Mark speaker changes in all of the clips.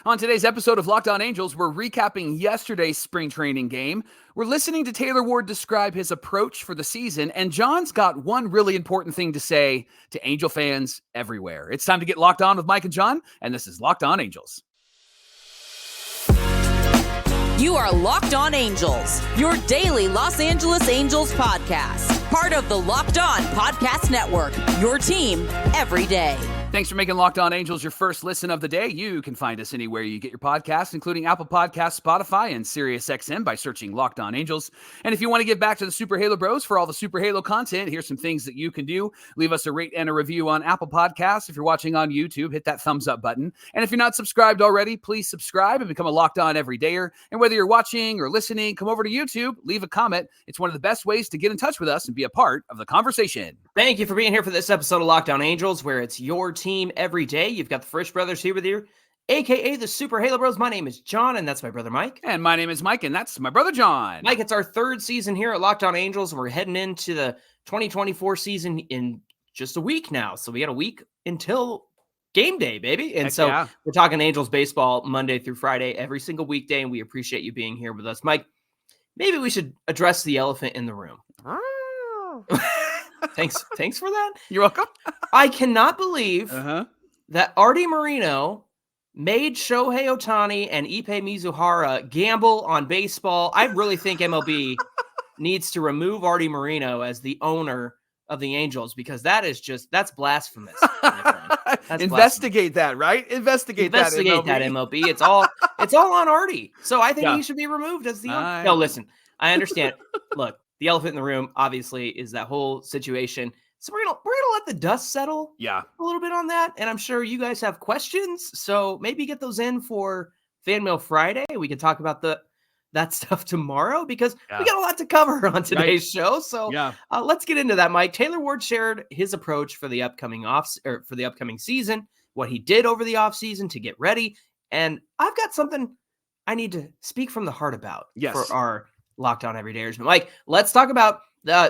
Speaker 1: On today's episode of Locked On Angels, we're recapping yesterday's spring training game. We're listening to Taylor Ward describe his approach for the season, and John's got one really important thing to say to Angel fans everywhere. It's time to get locked on with Mike and John, and this is Locked On Angels.
Speaker 2: You are Locked On Angels, your daily Los Angeles Angels podcast. Part of the Locked On Podcast Network, your team every day.
Speaker 1: Thanks for making Locked On Angels your first listen of the day. You can find us anywhere you get your podcasts, including Apple Podcasts, Spotify, and SiriusXM by searching Locked On Angels. And if you want to give back to the Super Halo Bros for all the Super Halo content, here's some things that you can do. Leave us a rate and a review on Apple Podcasts. If you're watching on YouTube, hit that thumbs up button. And if you're not subscribed already, please subscribe and become a Locked On Everydayer. And whether you're watching or listening, come over to YouTube, leave a comment. It's one of the best ways to get in touch with us and be a part of the conversation.
Speaker 3: Thank you for being here for this episode of Locked On Angels, where it's your team every day. You've got the Frisch brothers here with you, a.k.a. the Super Halo Bros. My name is John, and that's my brother Mike.
Speaker 1: And my name is Mike, and that's my brother John.
Speaker 3: Mike, it's our third season here at Locked On Angels, and we're heading into the 2024 season in just a week now. So we got a week until game day, baby. And We're talking Angels baseball Monday through Friday, every single weekday, and we appreciate you being here with us. Mike, maybe we should address the elephant in the room. Thanks for that.
Speaker 1: You're welcome.
Speaker 3: I cannot believe that Artie Moreno made Shohei Ohtani and Ippei Mizuhara gamble on baseball. I really think MLB needs to remove Artie Moreno as the owner of the Angels, because that's blasphemous. That's
Speaker 1: Investigate that, right? Investigate that
Speaker 3: MLB. It's all on Artie. So I think he should be removed as the owner. No, listen, I understand. Look, the elephant in the room, obviously, is that whole situation. So we're gonna let the dust settle a little bit on that. And I'm sure you guys have questions. So maybe get those in for Fan Mail Friday. We can talk about that stuff tomorrow, because we got a lot to cover on today's show. So let's get into that, Mike. Taylor Ward shared his approach for the upcoming season, what he did over the offseason to get ready. And I've got something I need to speak from the heart about for our Locked On Everydayers. But Mike, let's talk about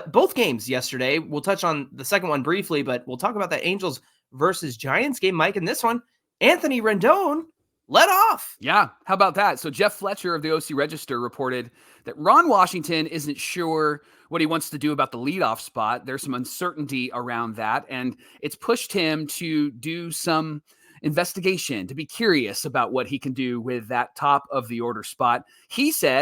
Speaker 3: both games yesterday. We'll touch on the second one briefly, but we'll talk about the Angels versus Giants game, Mike. In this one, Anthony Rendon led off.
Speaker 1: Yeah, how about that? So Jeff Fletcher of the OC Register reported that Ron Washington isn't sure what he wants to do about the leadoff spot. There's some uncertainty around that, and it's pushed him to do some investigation, to be curious about what he can do with that top of the order spot.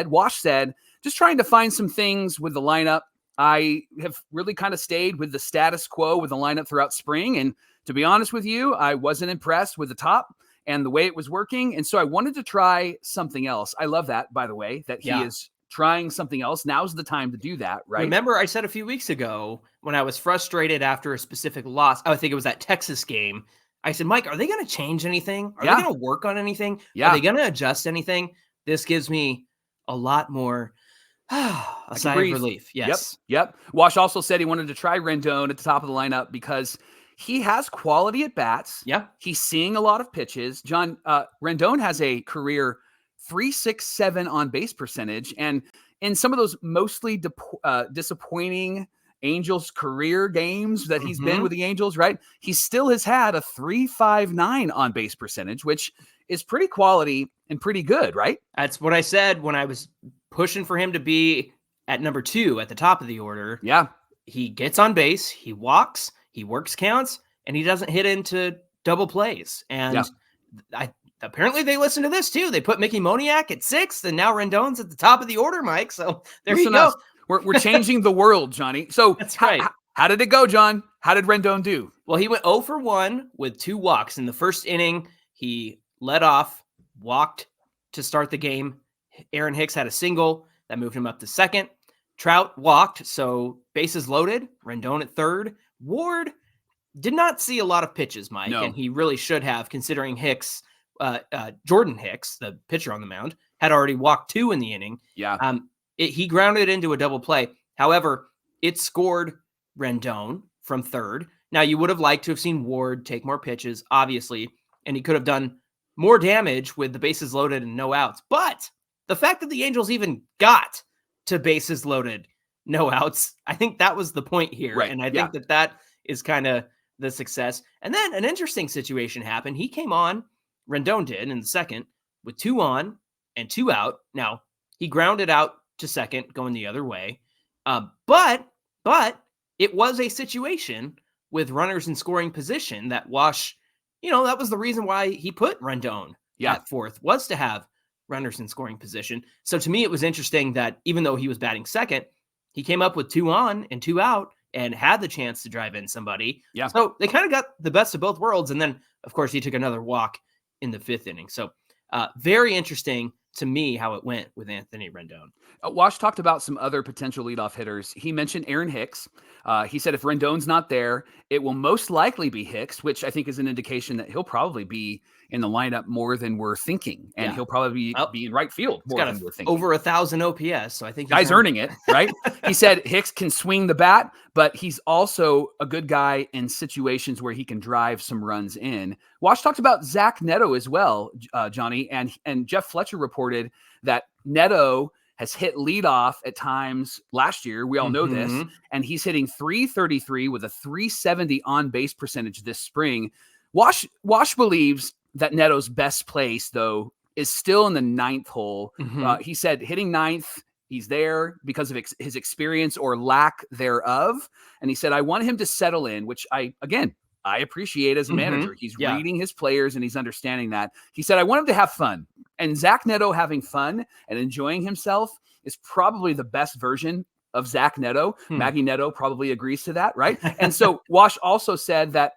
Speaker 1: Wash said, just trying to find some things with the lineup. I have really kind of stayed with the status quo with the lineup throughout spring. And to be honest with you, I wasn't impressed with the top and the way it was working. And so I wanted to try something else. I love that, by the way, that he is trying something else. Now's the time to do that, right?
Speaker 3: Remember, I said a few weeks ago when I was frustrated after a specific loss, I think it was that Texas game, I said, Mike, are they going to change anything? Are they going to work on anything? Are they going to adjust anything? This gives me a lot more a sigh of relief. Yes.
Speaker 1: Yep. Wash also said he wanted to try Rendon at the top of the lineup because he has quality at bats.
Speaker 3: Yeah.
Speaker 1: He's seeing a lot of pitches. John, Rendon has a career 3.67 on base percentage. And in some of those mostly disappointing Angels career games that he's been with the Angels, right? He still has had a 3.59 on base percentage, which is pretty quality and pretty good, right?
Speaker 3: That's what I said when I was pushing for him to be at number 2 at the top of the order.
Speaker 1: Yeah.
Speaker 3: He gets on base, he walks, he works counts, and he doesn't hit into double plays. And apparently they listen to this too. They put Mickey Moniak at 6th, and now Rendon's at the top of the order, Mike. So there you go.
Speaker 1: We're changing the world, Johnny. So
Speaker 3: that's right.
Speaker 1: How did it go, John? How did Rendon do?
Speaker 3: Well, he went 0 for 1 with 2 walks. In the first inning, he led off, walked to start the game. Aaron Hicks had a single that moved him up to second. Trout walked, so bases loaded. Rendon at third. Ward did not see a lot of pitches, Mike, and he really should have, considering Hicks, Jordan Hicks, the pitcher on the mound, had already walked 2 in the inning.
Speaker 1: Yeah.
Speaker 3: He grounded into a double play. However, it scored Rendon from third. Now, you would have liked to have seen Ward take more pitches, obviously, and he could have done more damage with the bases loaded and no outs. But the fact that the Angels even got to bases loaded, no outs, I think that was the point here.
Speaker 1: Right.
Speaker 3: And I think that is kind of the success. And then an interesting situation happened. He came on, Rendon did, in the second, with 2 on and 2 out. Now, he grounded out to second, going the other way. But it was a situation with runners in scoring position that Wash, that was the reason why he put Rendon at fourth, was to have runners in scoring position. So to me, it was interesting that even though he was batting second, he came up with 2 on and 2 out and had the chance to drive in somebody.
Speaker 1: Yeah.
Speaker 3: So they kind of got the best of both worlds. And then, of course, he took another walk in the 5th inning. So very interesting to me how it went with Anthony Rendon.
Speaker 1: Wash talked about some other potential leadoff hitters. He mentioned Aaron Hicks. He said if Rendon's not there, it will most likely be Hicks, which I think is an indication that he'll probably be in the lineup more than we're thinking. And he'll probably be in right field more than we're thinking.
Speaker 3: Over 1,000 OPS. So I think
Speaker 1: guy's earning it, right? He said Hicks can swing the bat, but he's also a good guy in situations where he can drive some runs in. Wash talked about Zach Neto as well, Johnny, and Jeff Fletcher reported that Neto has hit leadoff at times last year. We all know this. And he's hitting .333 with a .370 on base percentage this spring. Wash believes that Neto's best place, though, is still in the 9th hole. He said hitting 9th, he's there because of his experience or lack thereof. And he said, I want him to settle in, which I appreciate as a manager. He's reading his players and he's understanding that. He said, I want him to have fun. And Zach Neto having fun and enjoying himself is probably the best version of Zach Neto. Maggie Neto probably agrees to that, right? And so Wash also said that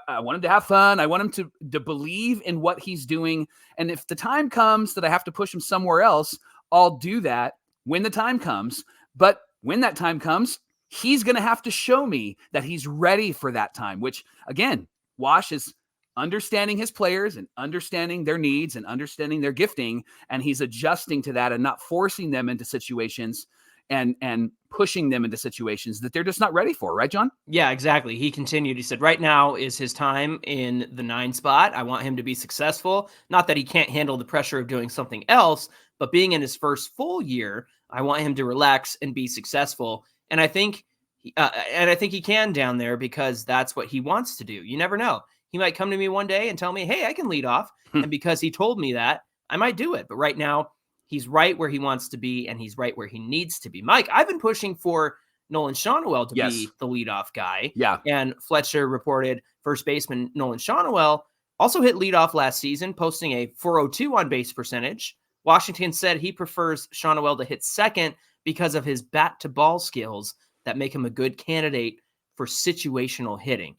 Speaker 1: I want him to have fun. I want him to believe in what he's doing. And if the time comes that I have to push him somewhere else, I'll do that when the time comes. But when that time comes, he's going to have to show me that he's ready for that time, which, again, Wash is understanding his players and understanding their needs and understanding their gifting, and he's adjusting to that and not forcing them into situations and pushing them into situations that they're just not ready for. Right, John?
Speaker 3: Yeah, exactly. He continued. He said, right now is his time in the 9 spot. I want him to be successful. Not that he can't handle the pressure of doing something else, but being in his first full year, I want him to relax and be successful. And I think he can down there because that's what he wants to do. You never know. He might come to me one day and tell me, hey, I can lead off. And because he told me that, I might do it. But right now, he's right where he wants to be, and he's right where he needs to be. Mike, I've been pushing for Nolan Shawnuel to be the leadoff guy.
Speaker 1: Yeah.
Speaker 3: And Fletcher reported first baseman Nolan Shawnuel also hit leadoff last season, posting a .402 on base percentage. Washington said he prefers Shawnuel to hit second because of his bat-to-ball skills that make him a good candidate for situational hitting.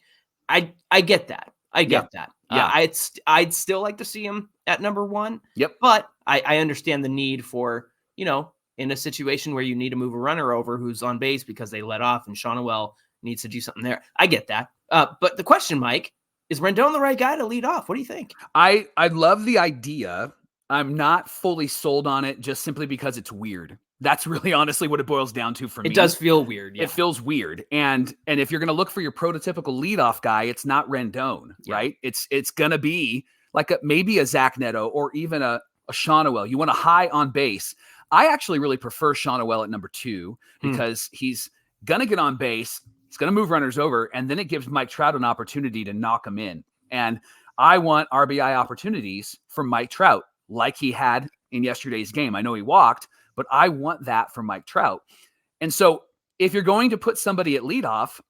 Speaker 3: I get that. I get that.
Speaker 1: Yeah.
Speaker 3: I'd still like to see him at number 1.
Speaker 1: Yep.
Speaker 3: But I understand the need for, in a situation where you need to move a runner over who's on base because they let off and Shawnuel needs to do something there. I get that. But the question, Mike, is Rendon the right guy to lead off? What do you think?
Speaker 1: I love the idea. I'm not fully sold on it just simply because it's weird. That's really honestly what it boils down to for me.
Speaker 3: It does feel weird. Yeah.
Speaker 1: It feels weird. And if you're going to look for your prototypical leadoff guy, it's not Rendon, right? It's going to be like maybe a Zach Neto or even a Shawnuel. You want a high on base. I actually really prefer Shawnuel at number 2 because he's going to get on base. He's going to move runners over. And then it gives Mike Trout an opportunity to knock him in. And I want RBI opportunities from Mike Trout like he had in yesterday's game. I know he walked, but I want that from Mike Trout. And so if you're going to put somebody at leadoff,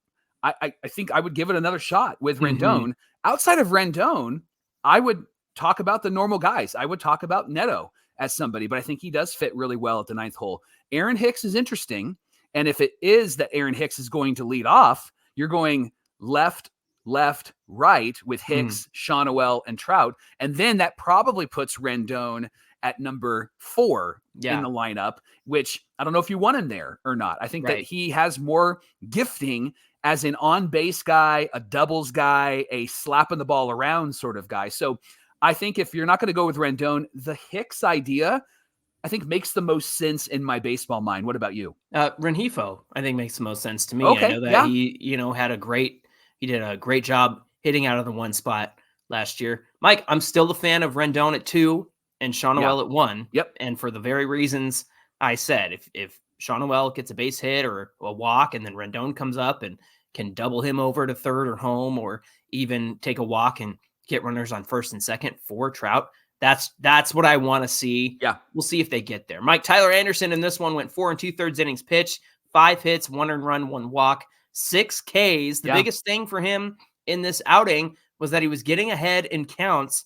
Speaker 1: I think I would give it another shot with Rendon. Outside of Rendon, I would talk about the normal guys. I would talk about Neto as somebody, but I think he does fit really well at the 9th hole. Aaron Hicks is interesting. And if it is that Aaron Hicks is going to lead off, you're going left, right with Hicks, Shawnuel, and Trout. And then that probably puts Rendon at number 4 in the lineup, which I don't know if you want him there or not. I think that he has more gifting as an on-base guy, a doubles guy, a slapping the ball around sort of guy. So I think if you're not going to go with Rendon, the Hicks idea, I think makes the most sense in my baseball mind. What about you?
Speaker 3: Rengifo, I think makes the most sense to me.
Speaker 1: Okay,
Speaker 3: I know that he did a great job hitting out of the 1 spot last year. Mike, I'm still the fan of Rendon at 2 and Shawnuel at 1.
Speaker 1: Yep.
Speaker 3: And for the very reasons I said, if Shawnuel gets a base hit or a walk and then Rendon comes up and can double him over to third or home or even take a walk and get runners on first and second for Trout, That's what I want to see.
Speaker 1: Yeah.
Speaker 3: We'll see if they get there. Tyler Anderson in this one went 4 2/3 innings pitched, 5 hits, 1 earned run, 1 walk, 6 Ks. The biggest thing for him in this outing was that he was getting ahead in counts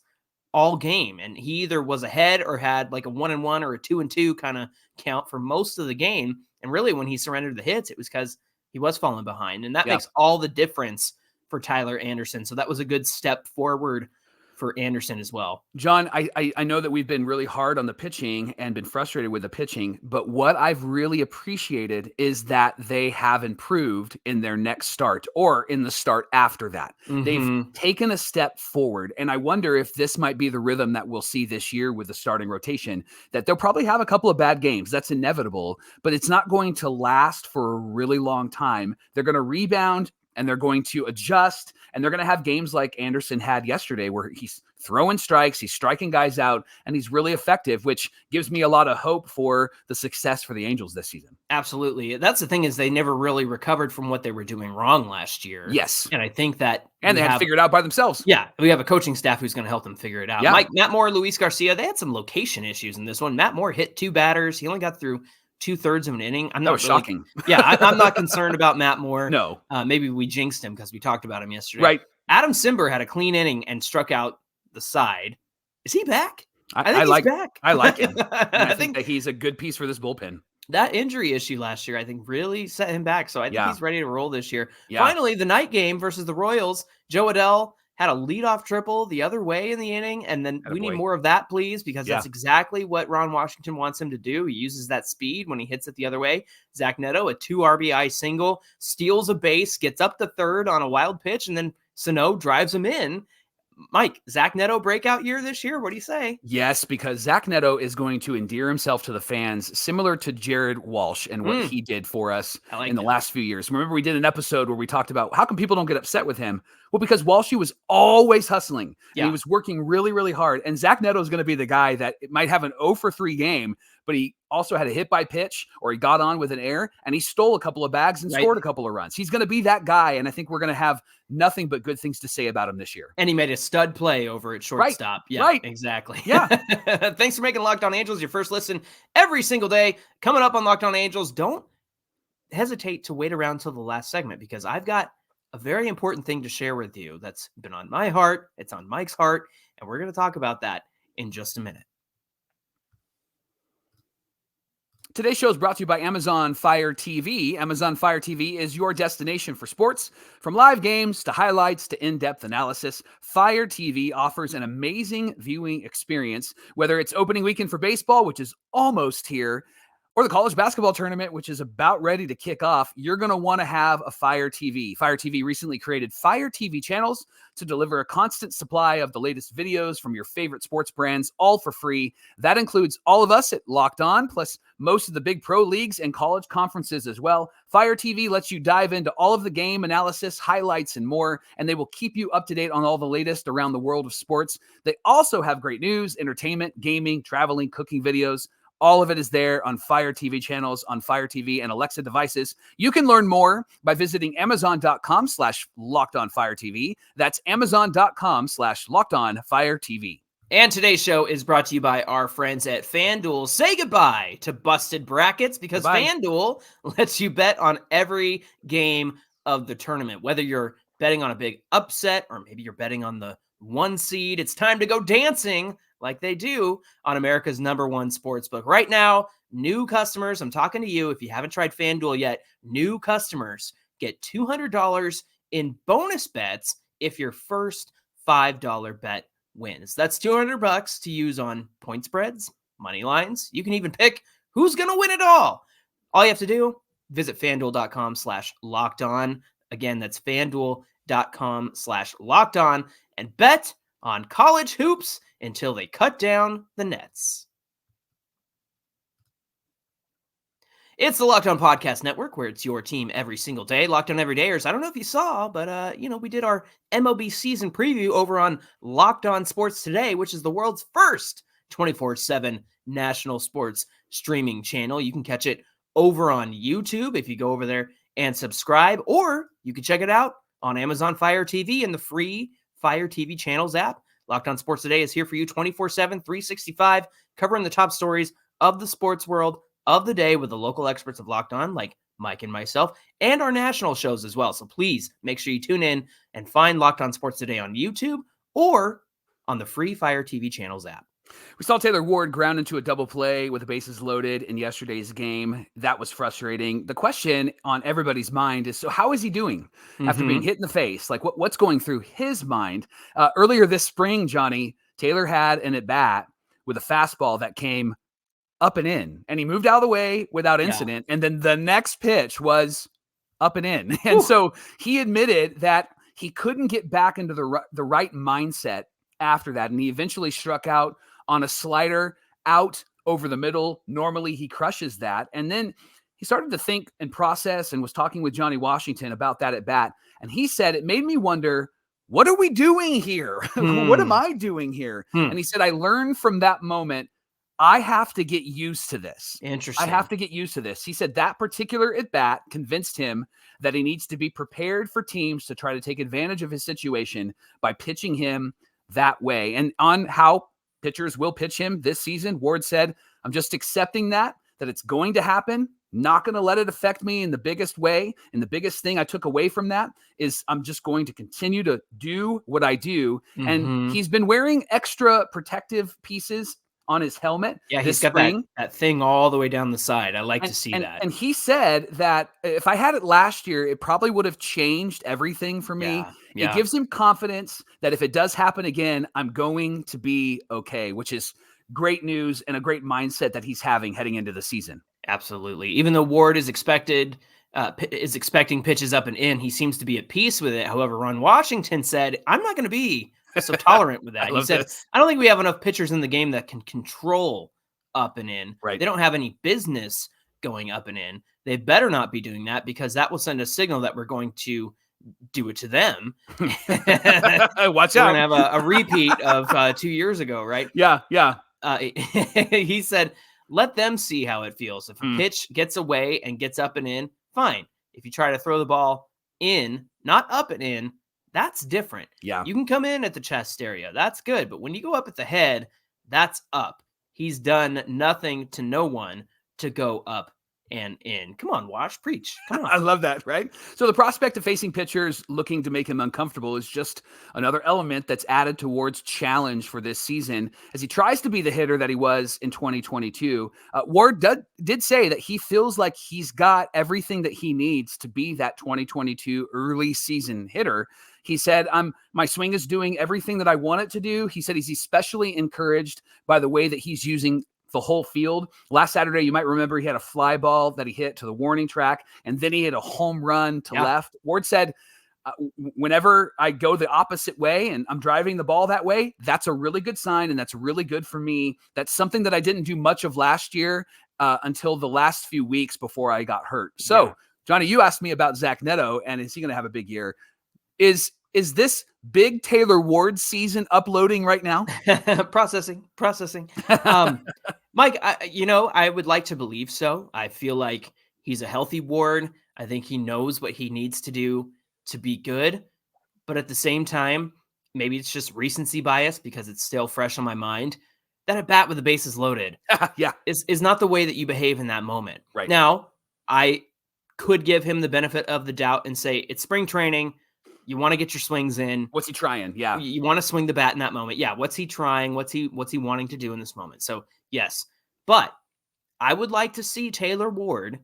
Speaker 3: all game. And he either was ahead or had like a 1-1 or a 2-2 kind of count for most of the game. And really when he surrendered the hits, it was because he was falling behind. And that makes all the difference for Tyler Anderson. So that was a good step forward for Anderson as well.
Speaker 1: John, I know that we've been really hard on the pitching and been frustrated with the pitching, but what I've really appreciated is that they have improved in their next start or in the start after that. They've taken a step forward, and I wonder if this might be the rhythm that we'll see this year with the starting rotation, that they'll probably have a couple of bad games. That's inevitable, but it's not going to last for a really long time. They're going to rebound, and they're going to adjust, and they're going to have games like Anderson had yesterday where he's throwing strikes, he's striking guys out, and he's really effective, which gives me a lot of hope for the success for the Angels this season.
Speaker 3: Absolutely. That's the thing, is they never really recovered from what they were doing wrong last year.
Speaker 1: Yes.
Speaker 3: And I think that...
Speaker 1: And they had to figure it out by themselves.
Speaker 3: Yeah. We have a coaching staff who's going to help them figure it out.
Speaker 1: Yeah.
Speaker 3: Matt Moore, Luis Garcia, they had some location issues in this one. Matt Moore hit 2 batters. He only got through 2/3 of an inning.
Speaker 1: That was shocking.
Speaker 3: Yeah, I'm not concerned about Matt Moore.
Speaker 1: No.
Speaker 3: Maybe we jinxed him because we talked about him yesterday.
Speaker 1: Right.
Speaker 3: Adam Simber had a clean inning and struck out the side. Is he back?
Speaker 1: I think he's back. I like him.
Speaker 3: I
Speaker 1: think that he's a good piece for this bullpen.
Speaker 3: That injury issue last year, I think, really set him back. So I think he's ready to roll this year.
Speaker 1: Yeah.
Speaker 3: Finally, the night game versus the Royals, Joe Adell had a leadoff triple the other way in the inning. And then we need more of that, please, because that's exactly what Ron Washington wants him to do. He uses that speed when he hits it the other way. Zach Neto, a 2 RBI single, steals a base, gets up to third on a wild pitch, and then Sano drives him in. Mike, Zach Neto breakout year this year. What do you say?
Speaker 1: Yes, because Zach Neto is going to endear himself to the fans, similar to Jared Walsh and what he did for us in the last few years. Remember, we did an episode where we talked about how come people don't get upset with him? Well, because Walshy was always hustling. And he was working really, really hard. And Zach Neto is going to be the guy that might have an 0-for-3 game, but he also had a hit by pitch, or he got on with an error, and he stole a couple of bags and scored a couple of runs. He's going to be that guy, and I think we're going to have nothing but good things to say about him this year.
Speaker 3: And he made a stud play over at shortstop.
Speaker 1: Right. Yeah,
Speaker 3: exactly.
Speaker 1: Yeah.
Speaker 3: Thanks for making Locked On Angels your first listen every single day. Coming up on Locked On Angels, don't hesitate to wait around till the last segment, because I've got a very important thing to share with you that's been on my heart. It's on Mike's heart, and we're going to talk about that in just a minute.
Speaker 1: Today's show is brought to you by Amazon Fire TV. Amazon Fire TV is your destination for sports. From live games to highlights to in-depth analysis, Fire TV offers an amazing viewing experience, whether it's opening weekend for baseball, which is almost here, or the college basketball tournament, which is about ready to kick off. You're going to want to have a Fire TV. Fire TV recently created Fire TV channels to deliver a constant supply of the latest videos from your favorite sports brands, all for free. That includes all of us at Locked On, plus most of the big pro leagues and college conferences as well. Fire TV lets you dive into all of the game analysis, highlights, and more, and they will keep you up to date on all the latest around the world of sports. They also have great news, entertainment, gaming, traveling, cooking videos. All of it is there on Fire TV channels, on Fire TV and Alexa devices. You can learn more by visiting Amazon.com/LockedOnFireTV. That's Amazon.com/LockedOnFireTV.
Speaker 3: And today's show is brought to you by our friends at FanDuel. Say goodbye to busted brackets, because FanDuel lets you bet on every game of the tournament. Whether you're betting on a big upset or maybe you're betting on the 1 seed, it's time to go dancing like they do on America's #1 sportsbook. Right now, new customers, I'm talking to you, if you haven't tried FanDuel yet, new customers get $200 in bonus bets if your first $5 bet wins. That's $200 to use on point spreads, money lines. You can even pick who's going to win it all. All you have to do, visit FanDuel.com/LockedOn. Again, that's FanDuel.com/LockedOn, and bet on college hoops until they cut down the nets. It's the Locked On Podcast Network, where it's your team every single day. Locked On Everydayers. I don't know if you saw, but we did our MLB season preview over on Locked On Sports Today, which is the world's first 24/7 national sports streaming channel. You can catch it over on YouTube if you go over there and subscribe, or you can check it out on Amazon Fire TV and the free Fire TV channels app. Locked On Sports Today is here for you 24/7, 365, covering the top stories of the sports world of the day with the local experts of Locked On, like Mike and myself, and our national shows as well. So please make sure you tune in and find Locked On Sports Today on YouTube or on the free Fire TV channels app.
Speaker 1: We saw Taylor Ward ground into a double play with the bases loaded in yesterday's game. That was frustrating. The question on everybody's mind is, so how is he doing after being hit in the face? Like what's going through his mind? Earlier this spring, Johnny, Taylor had an at-bat with a fastball that came up and in, and he moved out of the way without incident. Yeah. And then the next pitch was up and in. And so he admitted that he couldn't get back into the right mindset after that. And he eventually struck out on a slider out over the middle. Normally he crushes that. And then he started to think and process and was talking with Johnny Washington about that at bat. And he said, it made me wonder, what are we doing here? What am I doing here? And he said, I learned from that moment, I have to get used to this.
Speaker 3: Interesting.
Speaker 1: I have to get used to this. He said that particular at bat convinced him that he needs to be prepared for teams to try to take advantage of his situation by pitching him that way. And on how pitchers will pitch him this season, Ward said, I'm just accepting that it's going to happen. Not going to let it affect me in the biggest way. And the biggest thing I took away from that is I'm just going to continue to do what I do. And he's been wearing extra protective pieces on his helmet.
Speaker 3: Yeah, he's got that thing all the way down the side. I like to see that.
Speaker 1: And he said that if I had it last year, it probably would have changed everything for me. Yeah. It gives him confidence that if it does happen again, I'm going to be okay, which is great news and a great mindset that he's having heading into the season.
Speaker 3: Absolutely. Even though Ward is expecting pitches up and in, he seems to be at peace with it. However, Ron Washington said, I'm not going to be so tolerant with that. He said, I don't think we have enough pitchers in the game that can control up and in.
Speaker 1: Right.
Speaker 3: They don't have any business going up and in. They better not be doing that because that will send a signal that we're going to do it to them.
Speaker 1: Watch
Speaker 3: out.
Speaker 1: We're
Speaker 3: going to have a repeat of 2 years ago, right?
Speaker 1: Yeah.
Speaker 3: He said, let them see how it feels. If a pitch gets away and gets up and in, fine. If you try to throw the ball in, not up and in, that's different.
Speaker 1: Yeah.
Speaker 3: You can come in at the chest area. That's good. But when you go up at the head, that's up. He's done nothing to no one to go up and in. Come on, Wash, preach. Come on.
Speaker 1: I love that, right? So the prospect of facing pitchers looking to make him uncomfortable is just another element that's added to Ward's challenge for this season as he tries to be the hitter that he was in 2022. Ward did say that he feels like he's got everything that he needs to be that 2022 early season hitter. He said, my swing is doing everything that I want it to do. He said he's especially encouraged by the way that he's using the whole field. Last Saturday, you might remember he had a fly ball that he hit to the warning track, and then he hit a home run to left. Ward said, whenever I go the opposite way and I'm driving the ball that way, that's a really good sign, and that's really good for me. That's something that I didn't do much of last year until the last few weeks before I got hurt. So, Johnny, you asked me about Zach Neto, and is he going to have a big year? Is this big Taylor Ward season uploading right now?
Speaker 3: Processing. Mike, I would like to believe so. I feel like he's a healthy Ward. I think he knows what he needs to do to be good. But at the same time, maybe it's just recency bias because it's still fresh on my mind. That at bat with the bases loaded is not the way that you behave in that moment.
Speaker 1: Right.
Speaker 3: Now, I could give him the benefit of the doubt and say it's spring training. You want to get your swings in.
Speaker 1: What's he trying? Yeah.
Speaker 3: You want to swing the bat in that moment. Yeah. What's he trying? What's he wanting to do in this moment? So yes, but I would like to see Taylor Ward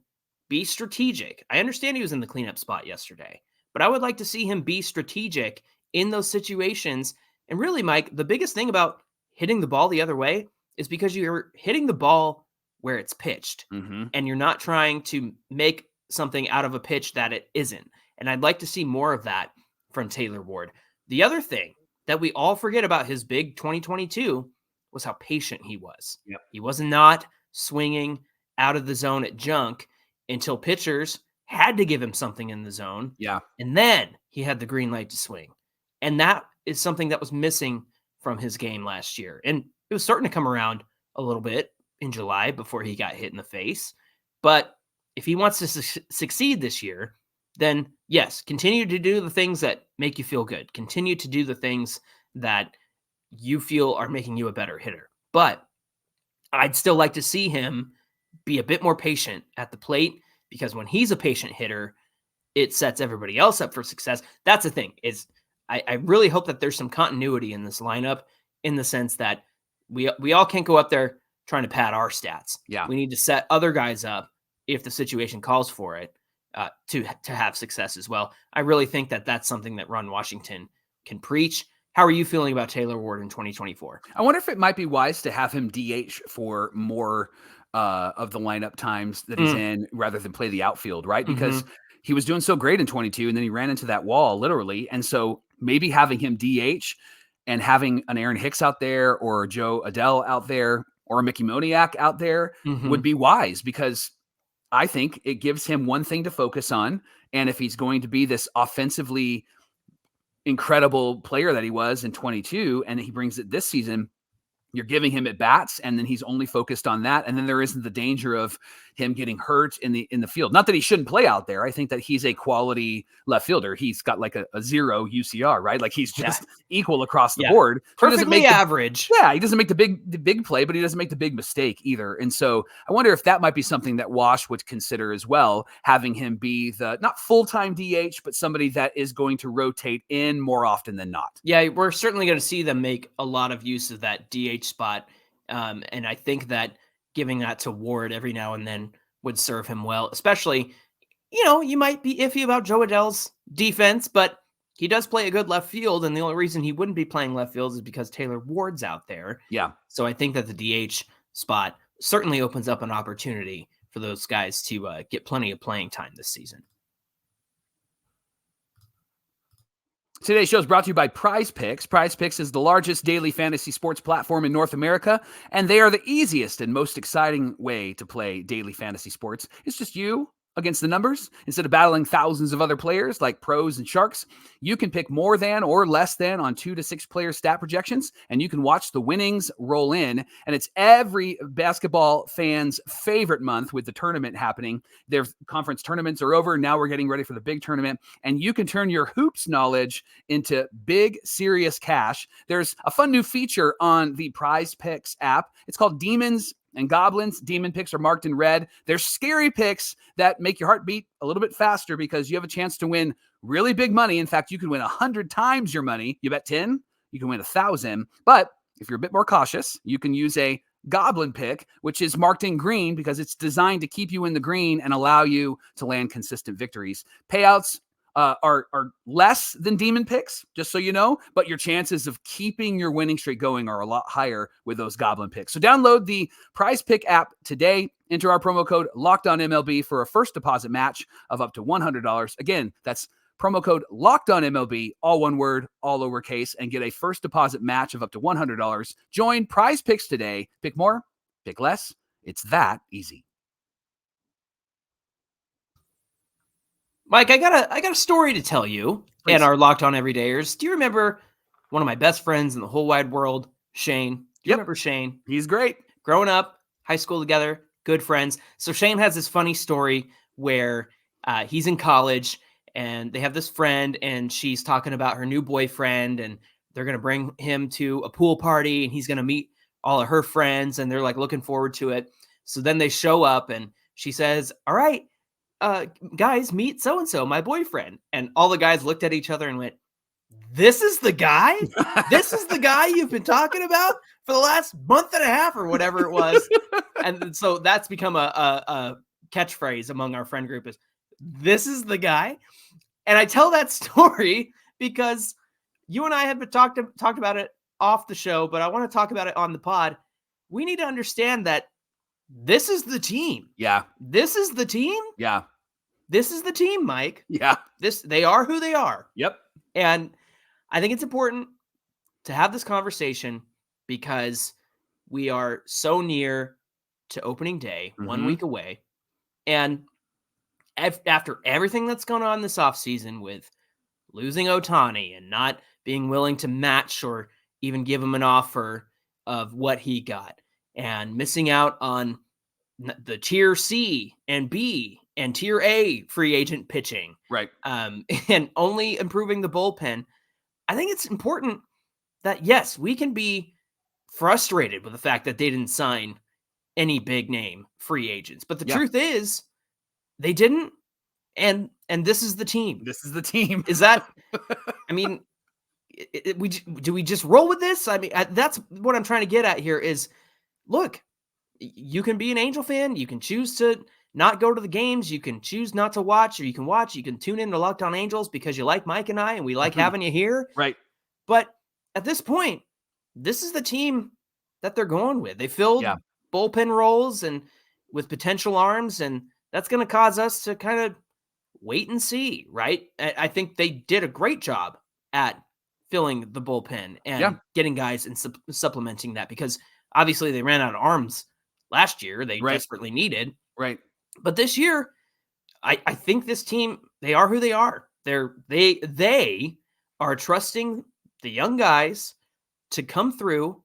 Speaker 3: be strategic. I understand he was in the cleanup spot yesterday, but I would like to see him be strategic in those situations. And really, Mike, the biggest thing about hitting the ball the other way is because you're hitting the ball where it's pitched and you're not trying to make something out of a pitch that it isn't. And I'd like to see more of that from Taylor Ward. The other thing that we all forget about his big 2022 was how patient he was.
Speaker 1: Yep.
Speaker 3: He was not swinging out of the zone at junk until pitchers had to give him something in the zone.
Speaker 1: Yeah.
Speaker 3: And then he had the green light to swing. And that is something that was missing from his game last year. And it was starting to come around a little bit in July before he got hit in the face. But if he wants to succeed this year, then yes, continue to do the things that make you feel good. Continue to do the things that you feel are making you a better hitter. But I'd still like to see him be a bit more patient at the plate, because when he's a patient hitter, it sets everybody else up for success. That's the thing, is I really hope that there's some continuity in this lineup, in the sense that we all can't go up there trying to pad our stats.
Speaker 1: Yeah.
Speaker 3: We need to set other guys up if the situation calls for it, to have success as well. I really think that that's something that Ron Washington can preach. How are you feeling about Taylor Ward in 2024?
Speaker 1: I wonder if it might be wise to have him DH for more of the lineup times that he's in, rather than play the outfield, right? Because he was doing so great in 22, and then he ran into that wall, literally. And so maybe having him DH and having an Aaron Hicks out there, or Joe Adele out there, or a Mickey Moniak out there would be wise, because I think it gives him one thing to focus on. And if he's going to be this offensively incredible player that he was in 22, and he brings it this season, you're giving him at bats, and then he's only focused on that. And then there isn't the danger of him getting hurt in the field. Not that he shouldn't play out there. I think that he's a quality left fielder. He's got like a 0 UCR, right? Like he's just equal across the board.
Speaker 3: Perfectly average.
Speaker 1: He doesn't make the big play, but he doesn't make the big mistake either. And so I wonder if that might be something that Wash would consider as well, having him be the not full-time DH, but somebody that is going to rotate in more often than not.
Speaker 3: Yeah, we're certainly going to see them make a lot of use of that DH spot. And I think that giving that to Ward every now and then would serve him well, especially, you might be iffy about Joe Adele's defense, but he does play a good left field. And the only reason he wouldn't be playing left field is because Taylor Ward's out there.
Speaker 1: Yeah.
Speaker 3: So I think that the DH spot certainly opens up an opportunity for those guys to get plenty of playing time this season.
Speaker 1: Today's show is brought to you by Prize Picks. Prize Picks is the largest daily fantasy sports platform in North America, and they are the easiest and most exciting way to play daily fantasy sports. It's just you against the numbers. Instead of battling thousands of other players like pros and sharks, you can pick more than or less than on 2 to 6 player stat projections, and you can watch the winnings roll in. And it's every basketball fan's favorite month with the tournament happening. Their conference tournaments are over. Now we're getting ready for the big tournament, and you can turn your hoops knowledge into big, serious cash. There's a fun new feature on the Prize Picks app. It's called Demons and Goblins. Demon picks are marked in red. They're scary picks that make your heart beat a little bit faster, because you have a chance to win really big money. In fact, you can win 100 times your money. You bet 10, you can win 1,000. But if you're a bit more cautious, you can use a Goblin pick, which is marked in green because it's designed to keep you in the green and allow you to land consistent victories. Payouts are less than Demon picks, just so you know, but your chances of keeping your winning streak going are a lot higher with those Goblin picks. So download the Prize Pick app today. Enter our promo code LOCKEDONMLB for a first deposit match of up to $100. Again, that's promo code LOCKEDONMLB, all one word, all lowercase, and get a first deposit match of up to $100. Join Prize Picks today. Pick more, pick less. It's that easy.
Speaker 3: Mike, I got a story to tell you.
Speaker 1: Please.
Speaker 3: And our Locked On Everydayers. Do you remember one of my best friends in the whole wide world, Shane? Do you remember Shane?
Speaker 1: He's great.
Speaker 3: Growing up, high school together, good friends. So Shane has this funny story where he's in college and they have this friend, and she's talking about her new boyfriend, and they're going to bring him to a pool party, and he's going to meet all of her friends, and they're like looking forward to it. So then they show up, and she says, "All right, guys, meet so-and-so, my boyfriend." And all the guys looked at each other and went, "This is the guy? This is the guy you've been talking about for the last month and a half," or whatever it was. And so that's become a catchphrase among our friend group, is "This is the guy." And I tell that story because you and I have been talked about it off the show, but I want to talk about it on the pod. We need to understand that this is the team.
Speaker 1: Yeah.
Speaker 3: This is the team.
Speaker 1: Yeah.
Speaker 3: This is the team, Mike.
Speaker 1: Yeah.
Speaker 3: They are who they are.
Speaker 1: Yep.
Speaker 3: And I think it's important to have this conversation because we are so near to opening day, 1 week away. And after everything that's gone on this offseason with losing Ohtani and not being willing to match or even give him an offer of what he got, and missing out on the tier C and B and tier A free agent pitching,
Speaker 1: right?
Speaker 3: And only improving the bullpen, I think it's important that, yes, we can be frustrated with the fact that they didn't sign any big name free agents. But the truth is they didn't. And this is the team.
Speaker 1: This is the team.
Speaker 3: Is that, I mean, do we just roll with this? I mean, that's what I'm trying to get at here is, look, you can be an Angel fan. You can choose to not go to the games. You can choose not to watch, or you can watch. You can tune in to Locked On Angels because you like Mike and I, and we like having you here.
Speaker 1: Right.
Speaker 3: But at this point, this is the team that they're going with. They filled bullpen roles and with potential arms, and that's going to cause us to kind of wait and see, right? I think they did a great job at filling the bullpen and getting guys and supplementing that, because obviously they ran out of arms last year. They desperately needed.
Speaker 1: Right.
Speaker 3: But this year, I think this team, they are who they are. They are trusting the young guys to come through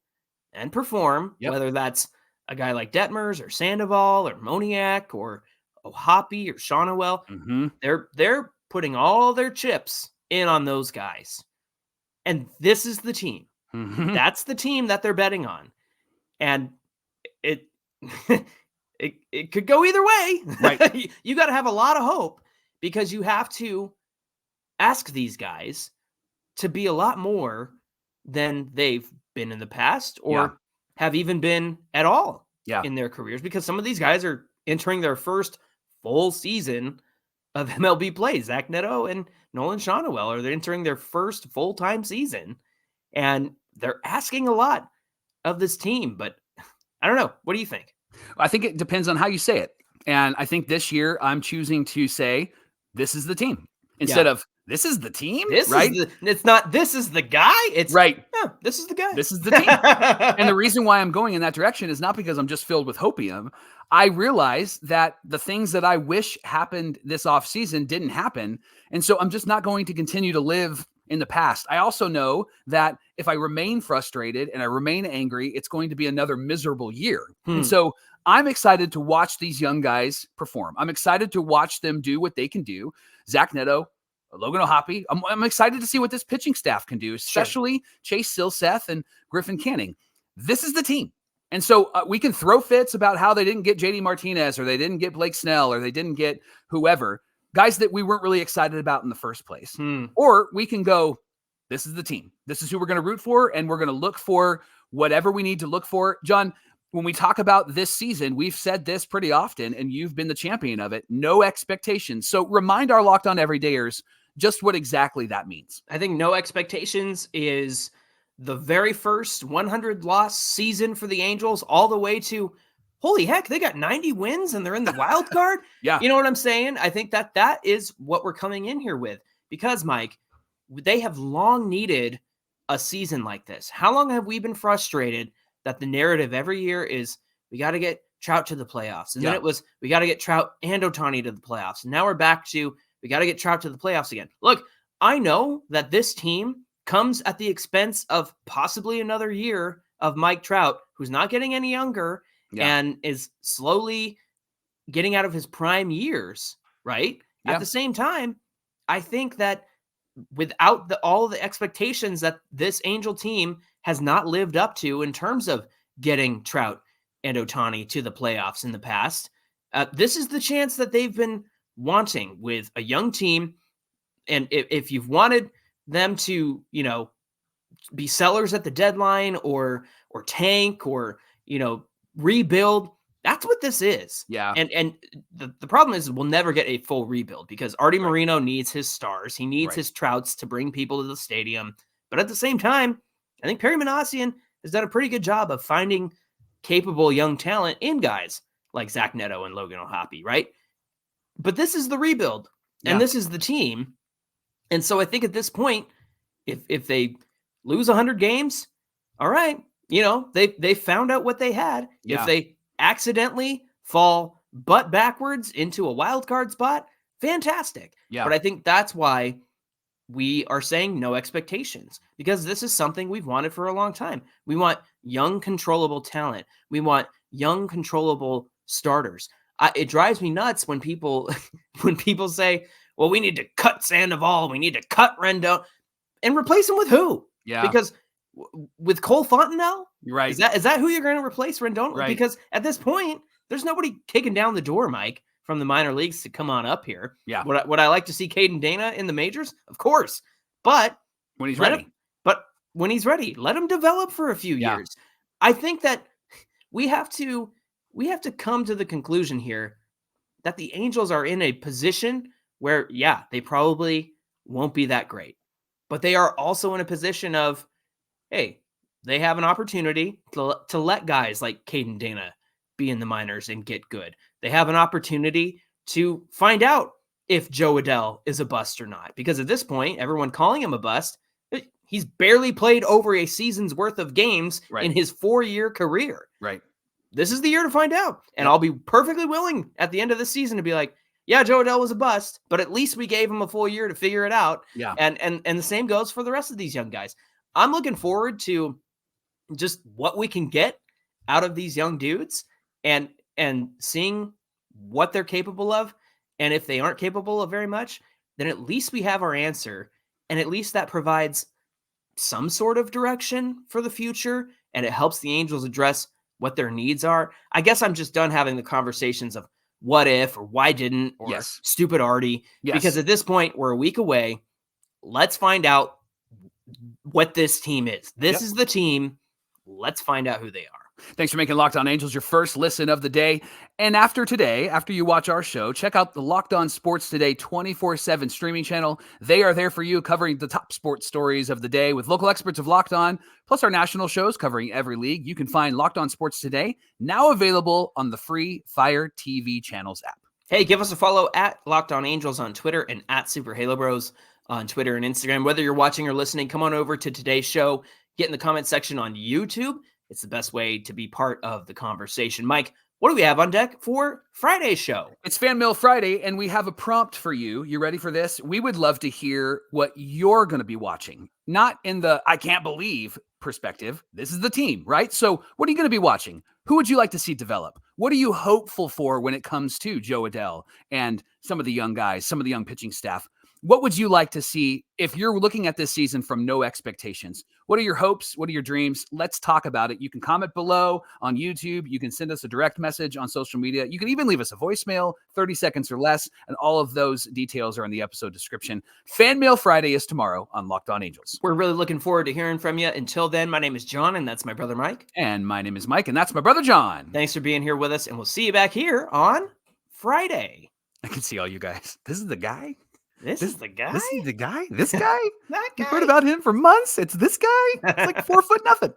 Speaker 3: and perform, whether that's a guy like Detmers or Sandoval or Moniak or O'Hoppe or Shawnuel.
Speaker 1: Mm-hmm.
Speaker 3: They're putting all their chips in on those guys. And this is the team.
Speaker 1: Mm-hmm.
Speaker 3: That's the team that they're betting on. And it it could go either way.
Speaker 1: Right.
Speaker 3: You got to have a lot of hope, because you have to ask these guys to be a lot more than they've been in the past, or have even been at all in their careers, because some of these guys are entering their first full season of MLB play. Zach Neto and Nolan Shawnuel are entering their first full-time season, and they're asking a lot of this team. But I don't know. What do you think?
Speaker 1: I think it depends on how you say it. And I think this year I'm choosing to say, this is the team, instead of this is the team, right?
Speaker 3: It's not, this is the guy. It's
Speaker 1: right.
Speaker 3: No, this is the guy.
Speaker 1: This is the team. And the reason why I'm going in that direction is not because I'm just filled with hopium. I realize that the things that I wish happened this offseason didn't happen. And so I'm just not going to continue to live in the past. I also know that if I remain frustrated and I remain angry, it's going to be another miserable year. And so I'm excited to watch these young guys perform. I'm excited to watch them do what they can do. Zach Neto, Logan O'Hoppe. I'm excited to see what this pitching staff can do, especially Chase Silseth and Griffin Canning. This is the team. And so we can throw fits about how they didn't get JD Martinez, or they didn't get Blake Snell, or they didn't get whoever, guys that we weren't really excited about in the first place. Or we can go, this is the team. This is who we're going to root for, and we're going to look for whatever we need to look for. John, when we talk about this season, we've said this pretty often, and you've been the champion of it. No expectations. So remind our Locked On Everydayers just what exactly that means.
Speaker 3: I think no expectations is the very first 100-loss season for the Angels, all the way to, holy heck, they got 90 wins and they're in the wild card. You know what I'm saying? I think that is what we're coming in here with, because, Mike, they have long needed a season like this. How long have we been frustrated that the narrative every year is we got to get Trout to the playoffs? And then it was, we got to get Trout and Ohtani to the playoffs. And now we're back to, we got to get Trout to the playoffs again. Look, I know that this team comes at the expense of possibly another year of Mike Trout, who's not getting any younger and is slowly getting out of his prime years, right? At the same time, I think that without all the expectations that this Angel team has not lived up to in terms of getting Trout and Ohtani to the playoffs in the past, this is the chance that they've been wanting with a young team. And if you've wanted them to, be sellers at the deadline or tank or, rebuild, that's what this is. And the problem is we'll never get a full rebuild, because Artie Moreno needs his stars. He needs his Trouts to bring people to the stadium. But at the same time, I think Perry Minasian has done a pretty good job of finding capable young talent in guys like Zach Neto and Logan O'Hoppe, right? But this is the rebuild, and this is the team. And so I think at this point, if they lose 100 games, all right, they found out what they had. If they accidentally fall butt backwards into a wild card spot, fantastic. But I think that's why we are saying no expectations, because this is something we've wanted for a long time. We want young, controllable talent. We want young, controllable starters. It drives me nuts when people say, well, we need to cut Sandoval, we need to cut Rendon, and replace him with who? Because with Cole Fontenelle?
Speaker 1: Right.
Speaker 3: Is that who you're going to replace Rendon?
Speaker 1: Right.
Speaker 3: Because at this point, there's nobody kicking down the door, Mike, from the minor leagues to come on up here.
Speaker 1: Yeah.
Speaker 3: Would I like to see Caden Dana in the majors? Of course. But
Speaker 1: when he's ready.
Speaker 3: When he's ready, let him develop for a few years. I think that we have to come to the conclusion here that the Angels are in a position where, they probably won't be that great. But they are also in a position of, hey, they have an opportunity to let guys like Caden Dana be in the minors and get good. They have an opportunity to find out if Joe Adell is a bust or not. Because at this point, everyone calling him a bust, he's barely played over a season's worth of games in his 4-year career.
Speaker 1: Right.
Speaker 3: This is the year to find out. And I'll be perfectly willing at the end of the season to be like, yeah, Joe Adell was a bust, but at least we gave him a full year to figure it out.
Speaker 1: Yeah.
Speaker 3: And the same goes for the rest of these young guys. I'm looking forward to just what we can get out of these young dudes and seeing what they're capable of. And if they aren't capable of very much, then at least we have our answer. And at least that provides some sort of direction for the future. And it helps the Angels address what their needs are. I guess I'm just done having the conversations of what if or why didn't or stupid Artie. Because at this point, we're a week away. Let's find out what this team is. This is the team. Let's find out who they are.
Speaker 1: Thanks for making Locked On Angels your first listen of the day. And after you watch our show, check out the Locked On Sports Today 24/7 streaming channel. They are there for you, covering the top sports stories of the day with local experts of Locked On, plus our national shows covering every league. You can find Locked On Sports Today, now available on the free Fire TV channels app.
Speaker 3: Hey, give us a follow at Locked On Angels on Twitter and at Super Halo Bros on Twitter and Instagram. Whether you're watching or listening, come on over to today's show. Get in the comment section on YouTube. It's the best way to be part of the conversation. Mike, what do we have on deck for Friday's show?
Speaker 1: It's Fan Mail Friday, and we have a prompt for you. You ready for this? We would love to hear what you're going to be watching. Not in the I can't believe perspective. This is the team, right? So what are you going to be watching? Who would you like to see develop? What are you hopeful for when it comes to Joe Adell and some of the young guys, some of the young pitching staff? What would you like to see if you're looking at this season from no expectations? What are your hopes? What are your dreams? Let's talk about it. You can comment below on YouTube. You can send us a direct message on social media. You can even leave us a voicemail, 30 seconds or less, and all of those details are in the episode description. Fan Mail Friday is tomorrow on Locked On Angels.
Speaker 3: We're really looking forward to hearing from you. Until then, my name is John, and that's my brother Mike.
Speaker 1: And my name is Mike, and that's my brother John.
Speaker 3: Thanks for being here with us, and we'll see you back here on Friday.
Speaker 1: I can see all you guys. This is the guy?
Speaker 3: This is the guy?
Speaker 1: This is the guy? This guy?
Speaker 3: That guy?
Speaker 1: You've heard about him for months? It's this guy? It's like 4 foot nothing.